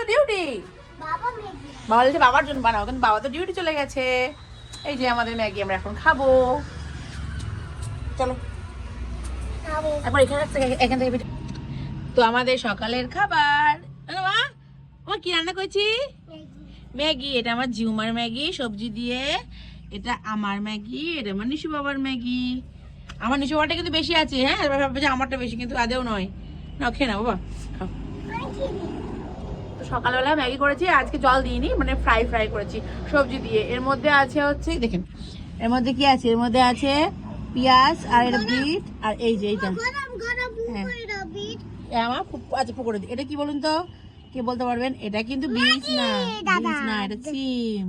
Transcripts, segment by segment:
তো ডিউটি। বাবা বলছে বাবার জন্য বানাও, কিন্তু বাবা তো ডিউটি চলে গেছে। এই যে আমাদের ম্যাগি আমরা এখন খাবো। চলো তারপর এখান থেকে তো আমাদের সকালের খাবার। মা আমার কি রান্না করেছি? ম্যাগি। এটা আমার জিউমার ম্যাগি সবজি দিয়ে। এটা আমার ম্যাগি, এটা আমার নিশু বাবার ম্যাগি। আমার নিশু বাবাটা কিন্তু বেশি আছে, হ্যাঁ ভাববে যে আমারটা বেশি, কিন্তু আদেও নয়। না খেয়ে না বাবা, খাও। তো সকালবেলা ম্যাগি করেছি, আজকে জল দিইনি, মানে ফ্রাই করেছি সবজি দিয়ে। এর মধ্যে আছে হচ্ছে দেখেন, এর মধ্যে কি আছে, এর মধ্যে আছে পেঁয়াজ আর এটা বিট আর এই যে এইটা, হ্যাঁ আমার আচ্ছা পুকুরে দিই। এটা কি বলুন তো, কে বলতে পারবেন? এটা কিন্তু বিনস না, বিনস না, এটা সিম।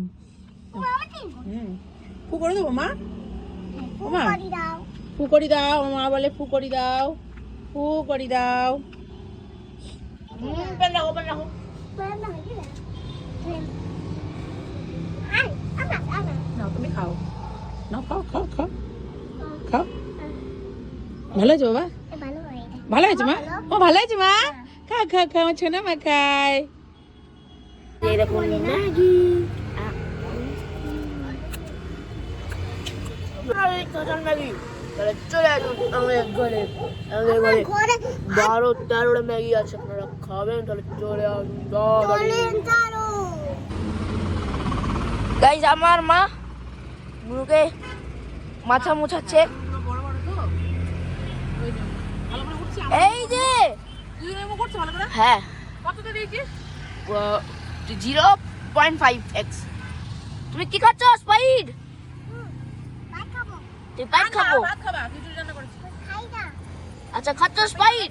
পুকুরে দেবো মা, মা পুকুরি দাও, মা বলে পুকুরি দাও, পুকুরি দাও। তুমি খাও, না খাও খাও খাও খাও। ভালো হয়েছে বাবা, ভালো হয়েছে মা, ও ভালো হয়েছে মা। খা খা খা আমার ছোনা মা খায়। এরকম ম্যাগি চলে আসুন আমাদের ঘরে। আমাদের ঘরে 12-13টা ম্যাগি আছে, আপনারা খাবেন তাহলে চলে আসুন। গাইস আমার মা মুরুকে মাথা মুছাচ্ছে। এই যে হ্যাঁ 0.5x। তুমি কি খাচ্ছ? স্পাইড? তুই পাইট খাবো? আচ্ছা খাচ্ছ স্পাইড?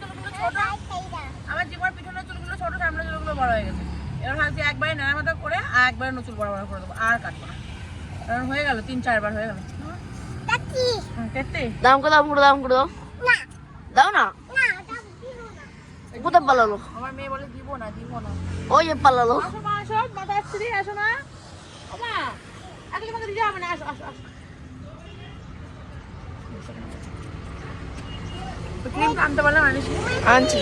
আমার জীবন পিছনের চুলগুলো ছোট, সামনের চুলগুলো বড় হয়ে গেছে। এবার ভাবছি একবারে নেড়া মাথা করে আর একবারে নচুল বড় বড় করে দেবো, আর কাটবো না। কারণ হয়ে গেল 3-4 বার হয়ে গেল। দাম করে দাও, দাম করে দাও, দাও না। কোথায় পালালো? আমার মেয়ে বলে দিব না, দিব না। ওই যে পালালো। আসো মা, আসো মাথা আসছে রে, আসো না মা, আগে তোমাকে দিতে হবে না, আসো আসো আসো। ক্রিম আনতে পারলাম, আনিস? আনছি।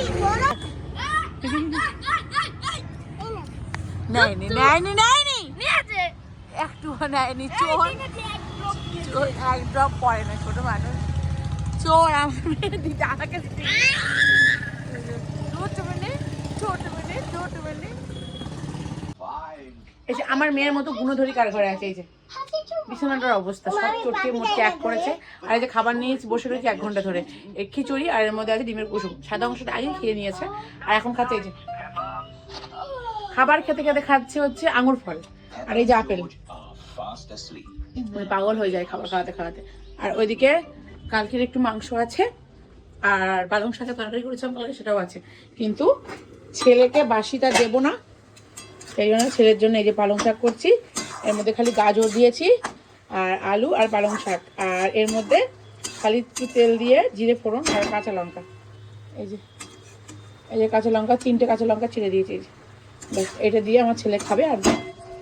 নেয়নি নেয়নি নেয়নি, নিয়েছে একটু নেয়নি। চোর চোর এক ড্রপ পড়ে না, ছোট মানুষ চোর। আমার মেয়ে দিতে আমাকে আমার মেয়ের মতো গুণধরী কার ঘরে আছে? এই যে বিছানাটার অবস্থা সব চটকে মুটকে এক করেছে। আর এই যে খাবার নিয়ে বসে রয়েছে 1 ঘন্টা ধরে, এই খিচুড়ি আর এর মধ্যে আছে ডিমের কুসুম। সাদা অংশটা আগে খেয়ে নিয়েছে আর এখন খাচ্ছে এই যে খাবার খেতে খেতে খাচ্ছে হচ্ছে আঙুর ফল আর এই যে আপেল। পাগল হয়ে যায় খাবার খাওয়াতে খাওয়াতে। আর ওইদিকে কালকের একটু মাংস আছে আর পালং শাকের তরকারি করেছিলাম কালকে, সেটাও আছে। কিন্তু ছেলেকে বাসিটা দেবো না, সেই জন্য ছেলের জন্য এই যে পালং শাক করছি। এর মধ্যে খালি গাজর দিয়েছি আর আলু আর পালং শাক, আর এর মধ্যে খালি তেল দিয়ে জিরে ফোড়ন আর কাঁচা লঙ্কা। এই যে কাঁচা লঙ্কা, 3টে কাঁচা লঙ্কা ছিঁড়ে দিয়েছি। এই যে ব্যাস, এটা দিয়ে আমার ছেলে খাবে। আর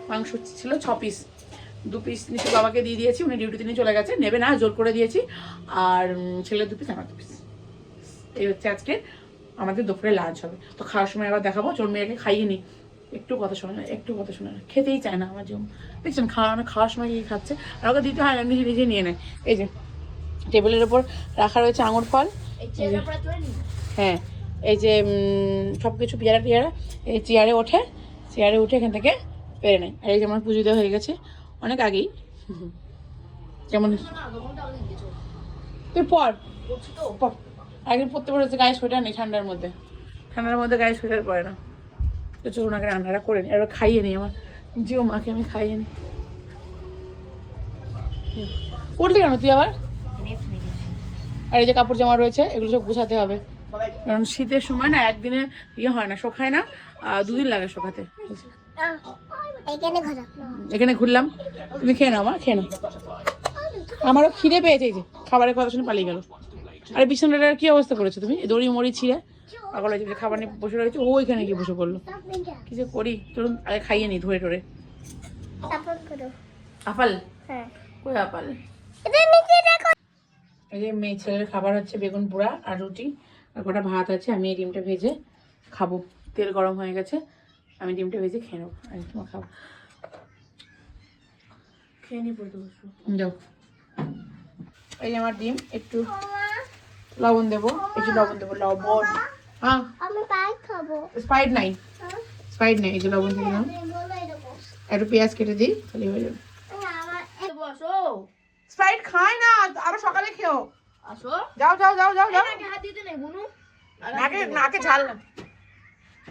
মাংস ছিল 6 পিস, 2 পিস নিচে বাবাকে দিয়ে দিয়েছি, উনি ডিউটিতে নিয়ে চলে গেছে, নেবে না জোর করে দিয়েছি। আর ছেলের 2 পিস, আমার 2 পিস। এই হচ্ছে আজকে আমাদের দুপুরে লাঞ্চ হবে। তো খাওয়ার সময় আবার দেখাবো। চোর মেয়েকে খাইয়ে নি, একটু কথা শোনে না, একটু কথা শোনে না, খেতেই চায় না আমার জন্য। দেখছেন খাওয়ার সময় কি খাচ্ছে, আর ওকে দিতে হয় না, নিজে নিজে নিয়ে নেয়। এই যে টেবিলের ওপর রাখা রয়েছে আঙুর ফল। হ্যাঁ এই যে সব কিছু পেয়ারা টিয়ারা এই চেয়ারে ওঠে, চেয়ারে উঠে এখান থেকে পেরে নেয়। আর এই যে আমার পুজো দেওয়া হয়ে গেছে অনেক আগেই। কেমন তুই পর একদিন পড়তে পড়েছে, গায়ে সোয়েটার নেই ঠান্ডার মধ্যে, গায়ে সোয়েটার পরে না। তো চলুন আগে রান্নাটা করে নিই, এবার খাইয়ে নিই আমার জিও মাকে, আমি খাইয়ে নিই। পড়লি কেন তুই আবার? আর এই যে কাপড় জামা রয়েছে, এগুলো সব গুছাতে হবে, কারণ শীতের সময় না একদিনে ইয়ে হয় না, শোকায় না, 2 দিন লাগে শোকাতে। এখানে ঘুরলাম, তুমি খেয়ে নাও, আমার খেয়ে নাও। আমারও খিদে পেয়েছে, এই যে খাবারের কথা শুনে পালিয়ে গেল। আরে বিছানাটার কি অবস্থা করেছো তুমি? দড়ি মড়ি ছিঁড়ে পাগল হয়েছে, খাবার নিয়ে বসে রয়েছে, ও এখানে গিয়ে বসে পড়লো। কি যে করি, চলুন আগে খাইয়ে নি ধরে টরে। আপাল? কই আপাল? এই যে মেয়ে ছেলের খাবার হচ্ছে বেগুন পোড়া আর রুটি আর গোটা ভাত আছে। আমি এই ডিমটা ভেজে খাবো, তেল গরম হয়ে গেছে, আমি ডিমটা ভেজে খেয়ে নেবো, আর তোমার খাবো। খেয়ে নি পড়তে বসবো। যাও। এই যে আমার ডিম, একটু লবণ দেবো, একটু লবণ দেবো, লবণ। হ্যাঁ আমি পাই খাবো। স্পাইড নাই, স্পাইড নাই, এই যে লবণ দিয়ে দিলাম, একটু পেঁয়াজ কেটে দিই, তাহলে হয়ে যাবে। বসো। স্প্রাইট খায় না, আরো সকালে খেও। আসো। যাও যাও যাও যাও যাও। নাকে হাত দিতে নেই বুনু। নাকে নাকে ঝাল না,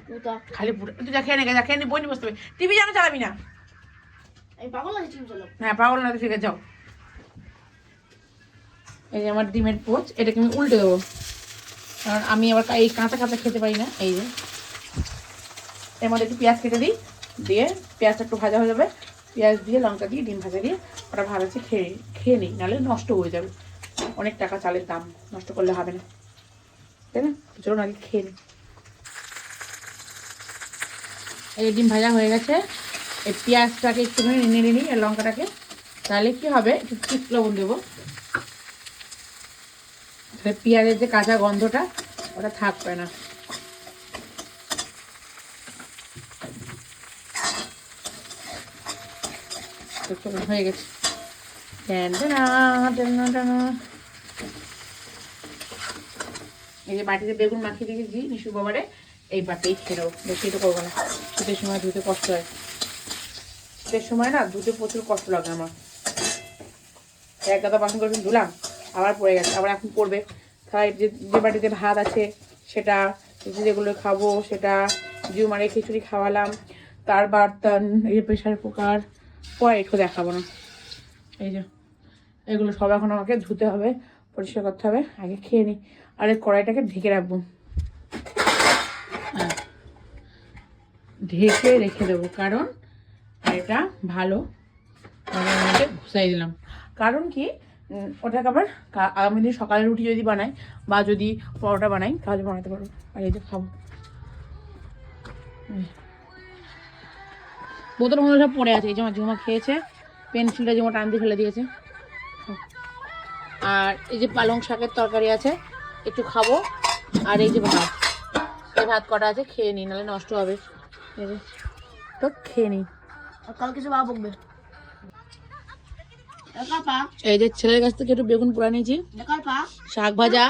তুতা। খালি পুরো তুই যা খেয়ে নে, যা খেয়ে নে, বই নিয়ে বসতে হবে। টিভি যেন চালাবি না। আমি পাগল হয়েছি চলো। হ্যাঁ পাগল না, ঠিক আছে যাও। এই যে আমার ডিমের পোচ, এটাকে আমি উল্টে দেবো, কারণ আমি আবার এই কাঁচা কাঁচা খেতে পারি না। এই যে এর মধ্যে একটু পেঁয়াজ কেটে দিই, দিয়ে পেঁয়াজটা একটু ভাজা হয়ে যাবে, পেঁয়াজ দিয়ে লঙ্কা দিয়ে ডিম ভাজা দিয়ে ওটা ভালো আছে খেয়ে নিই, নাহলে নষ্ট হয়ে যাবে। অনেক টাকা চালের দাম, নষ্ট করলে হবে না, তাই না? চলুন আগে খেয়ে নিই। এই ডিম ভাজা হয়ে গেছে, এই পেঁয়াজটাকে একটুখানি নেড়ে নিই আর লঙ্কাটাকে, তাহলে কি হবে, একটু ঠিক লবণ দেবো, তাহলে পেঁয়াজের যে কাঁচা গন্ধটা ওটা থাকবে না। হয়ে গেছে। এই যে বাটিতে বেগুন মাখিয়ে রেখেছি নিশু বাবারে, এই বাটিই খেয়ে নেবো, বেশি এটা করবো না। শীতের সময় ধুতে কষ্ট হয়, শীতের সময় না ধুতে প্রচুর কষ্ট লাগে আমার। এক গাদা বাসন করে ধুলাম, আবার পড়ে গেছে, আবার এখন পড়বে। তাই যে বাটিতে ভাত আছে সেটা, যেগুলো খাবো সেটা, জুমারে খিচুড়ি খাওয়ালাম, তার বার্তন, এই যে প্রেশার কুকার, পরে একটু দেখাবো না। এই যে এগুলো সব এখন আমাকে ধুতে হবে, পরিষ্কার করতে হবে। আগে খেয়ে নিই, আর এই কড়াইটাকে ঢেকে রাখবো, হ্যাঁ ঢেকে রেখে দেবো, কারণ এটা ভালো ঘুষাই দিলাম। কারণ কি, ওটাকে আবার আগামী দিন সকালে রুটি যদি বানাই বা যদি পরোটা বানাই তাহলে বানাতে পারবো। আর এই যে খাবো, বোতল মধ্যে সব পড়ে আছে, এই যে আমার ঝুমা খেয়েছে, পেন্সিলটা যেমন টান দিয়ে ফেলে দিয়েছে। আর এই যে পালং শাকের তরকারি আছে, একটু খাবো। আর এই যে ভাত, এই ভাত কটা আছে, খেয়ে নিই, নাহলে নষ্ট হবে। এই যে তো খেয়ে নিই, কালকে সব বকবে। এই যে ছেলের কাছ থেকে একটু বেগুন পোড়া নিয়েছি, শাক ভাজা,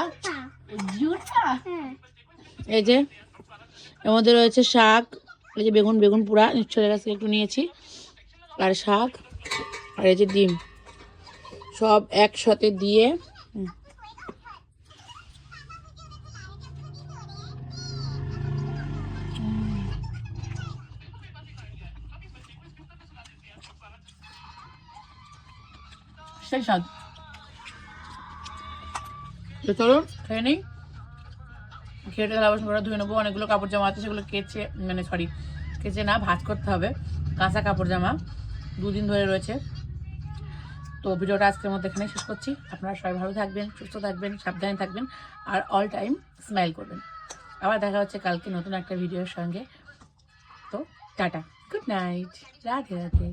এই যে এর মধ্যে রয়েছে শাক, এই যে বেগুন পোড়া ছেলের কাছ থেকে একটু নিয়েছি, আর শাক, আর এই যে ডিম, সব একসাথে দিয়ে সেই স্বাদ। তো চলুন খেয়ে নিই, খেয়ে থালা বাসন করে ধুয়ে নেবো। অনেকগুলো কাপড় জামা আছে, সেগুলো কেচে, মানে সরি কেচে না, ভাঁজ করতে হবে। কাঁচা কাপড় জামা 2 দিন ধরে রয়েছে। তো ভিডিওটা আজকের মধ্যে এখানেই শেষ করছি। আপনারা সবাই ভালো থাকবেন, সুস্থ থাকবেন, সাবধানে থাকবেন, আর অল টাইম স্মাইল করবেন। আবার দেখা হচ্ছে কালকে নতুন একটা ভিডিওর সঙ্গে। তো tata, good night, Radhe Radhe.